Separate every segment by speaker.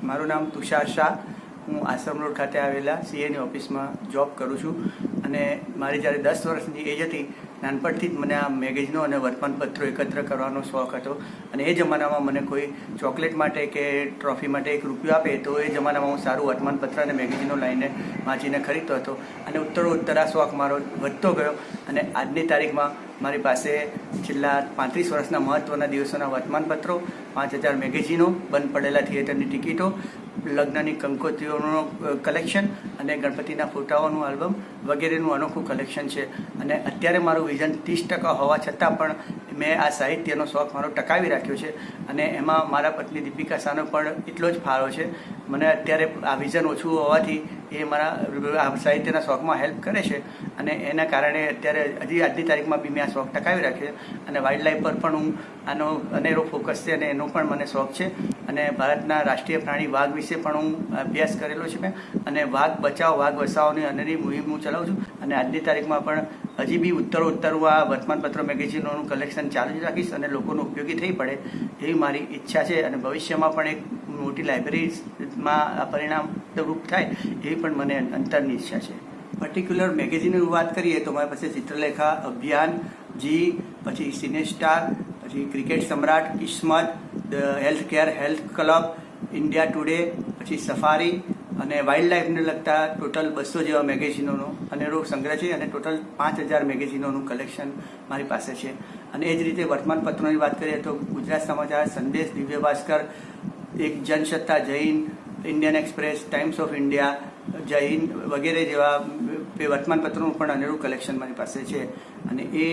Speaker 1: મારું નામ તુષાર શાહ. હું આશ્રમ રોડ ખાતે આવેલા સીએની ઓફિસમાં જોબ કરું છું અને મારી જ્યારે 10 વર્ષની એજ હતી નાનપણથી જ મને આ મેગેઝિનો અને વર્તમાનપત્રો એકત્ર કરવાનો શોખ હતો. અને એ જમાનામાં મને કોઈ ચોકલેટ માટે કે ટ્રોફી માટે ₹1 આપે તો એ જમાનામાં હું સારું વર્તમાનપત્ર અને મેગેઝિનો લાવીને વાંચીને ખરીદતો હતો અને ઉત્તરોત્તર આ શોખ મારો વધતો ગયો. અને આજની તારીખમાં મારી પાસે છેલ્લા 35 વર્ષના મહત્ત્વના દિવસોના વર્તમાનપત્રો, 5000 મેગેઝિનો, બંધ પડેલા થિયેટરની ટિકિટો, લગ્નની કંકોત્રીઓનું કલેક્શન અને ગણપતિના ફોટાઓનું આલ્બમ વગેરેનું અનોખું કલેક્શન છે. અને અત્યારે મારું વિઝન 30% હોવા છતાં પણ મેં આ સાહિત્યનો શોખ મારો ટકાવી રાખ્યો છે અને એમાં મારા પત્ની દીપિકા શાહનો પણ એટલો જ ફાળો છે. મને અત્યારે આ વિઝન ઓછું હોવાથી એ મારા સાહિત્યના શોખમાં હેલ્પ કરે છે અને એના કારણે અત્યારે આજની તારીખમાં બી મેં આ શોખ ટકાવી રાખ્યો છે. અને વાઇલ્ડ લાઈફ પર પણ હું આનો અનેરો ફોકસ છે અને એનો પણ મને શોખ છે. અને ભારતના રાષ્ટ્રીય પ્રાણી વાઘ વિશે પણ હું અભ્યાસ કરેલો છે મેં અને વાઘ બચાવ વાઘ બચાવની અનેરી મુહિમ હું ચલાવું છું. અને આજની તારીખમાં પણ હજી બી ઉત્તરોત્તર હું આ વર્તમાનપત્રો મેગેઝિનોનું કલેક્શન ચાલુ જ રાખીશ અને લોકોનો ઉપયોગી થઈ પડે એવી મારી ઈચ્છા છે. અને ભવિષ્યમાં પણ એક મોટી લાઇબ્રેરીમાં આ પરિણામરૂપ થાય એવી પણ મને અંતરની ઈચ્છા છે. પર્ટિક્યુલર મેગેઝિનની વાત કરીએ તો મારી પાસે ચિત્રલેખા, અભિયાન, જી, પછી સિનેસ્ટાર, પછી cricket Samrat, Kismat, health care, health club, India today, પછી સફારી અને વાઇલ્ડ લાઈફને લગતા ટોટલ 200 જેવા મેગેઝિનોનો અનેરો સંગ્રહ છે અને ટોટલ 5000 મેગેઝિનોનું કલેક્શન મારી પાસે છે. અને એ જ રીતે વર્તમાનપત્રોની વાત કરીએ તો ગુજરાત સમાચાર, સંદેશ, દિવ્ય ભાસ્કર, એક જનસત્તા, જય Hind, Indian express, times of India, જય હિન્દ વગેરે જેવા વર્તમાનપત્રોનું પણ અનેરું કલેક્શન મારી પાસે છે. અને એ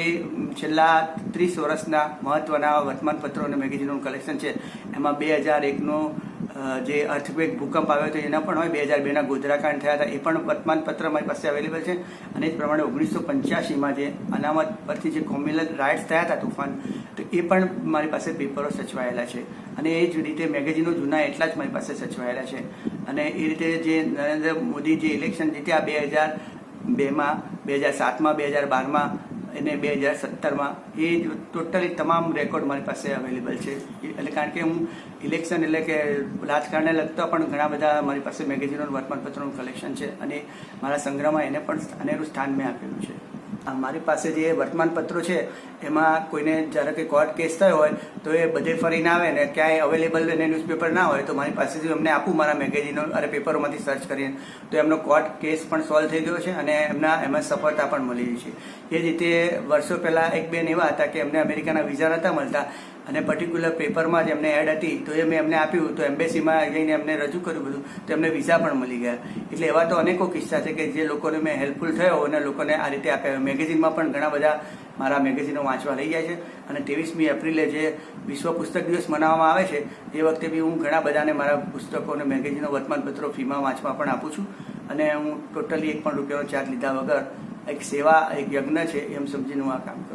Speaker 1: છેલ્લા 30 વર્ષના મહત્ત્વના વર્તમાનપત્રો અને મેગેઝિનોનું કલેક્શન છે. એમાં 2001નો જે અર્થક્વેક ભૂકંપ આવ્યો હતો એના પણ હોય, 2002ના ગોધરાકાંડ થયા હતા એ પણ વર્તમાનપત્ર મારી પાસે અવેલેબલ છે. અને એ જ પ્રમાણે 1985માં જે અનામત પરથી જે કોમ્યુનલ રાઇટ્સ થયા હતા તોફાન, તો એ પણ મારી પાસે પેપરો સચવાયેલા છે. અને એ જ રીતે મેગેઝિનો જૂના એટલા જ મારી પાસે સચવાયેલા છે. અને એ રીતે જે નરેન્દ્ર મોદી જે ઇલેક્શન જીત્યા 2002માં, 2007માં, 2012માં અને 2017માં, એ ટોટલી તમામ રેકોર્ડ મારી પાસે અવેલેબલ છે. એટલે કારણ કે હું ઇલેક્શન એટલે કે રાજકારણને લગતા પણ ઘણા બધા મારી પાસે મેગેઝિનો વર્તમાનપત્રોનું કલેક્શન છે અને મારા સંગ્રહમાં એને પણ અનેરું સ્થાન મેં આપેલું છે. મારી પાસે જે વર્તમાનપત્રો છે એમાં કોઈને જ્યારે કે કોર્ટ કેસ થયો હોય તો એ બધે ફરીને આવે ને ક્યાંય અવેલેબલ એને ન્યૂઝપેપર ના હોય તો મારી પાસેથી એમને આપું મારા મેગેઝિનો અને પેપરોમાંથી સર્ચ કરીને તો એમનો કોર્ટ કેસ પણ સોલ્વ થઈ ગયો છે અને એમાં સફળતા પણ મળી છે. એ રીતે વર્ષો પહેલાં એક બેન એવા હતા કે એમને અમેરિકાના વિઝા નહોતા મળતા અને પર્ટિક્યુલર પેપરમાં જ એમને એડ હતી તો એ મેં એમને આપ્યું તો એમ્બેસીમાં જઈને એમને રજૂ કર્યું બધું તો એમને વિઝા પણ મળી ગયા. એટલે એવા તો અનેકો કિસ્સા છે કે જે લોકોને મેં હેલ્પફુલ થયો અને લોકોને આ રીતે આપ્યા. મેગેઝિનમાં પણ ઘણા બધા મારા મેગેઝિનો વાંચવા લઈ જાય છે. અને 23મી એપ્રિલે જે વિશ્વ પુસ્તક દિવસ મનાવવામાં આવે છે એ વખતે બી હું ઘણા બધાને મારા પુસ્તકો અને મેગેઝિનો વર્તમાનપત્રો ફ્રીમાં વાંચવા પણ આપું છું. અને હું ટોટલી ₹1 પણ ચાર્જ લીધા વગર એક સેવા, એક યજ્ઞ છે એમ સમજીને હું આ કામ કરું છું.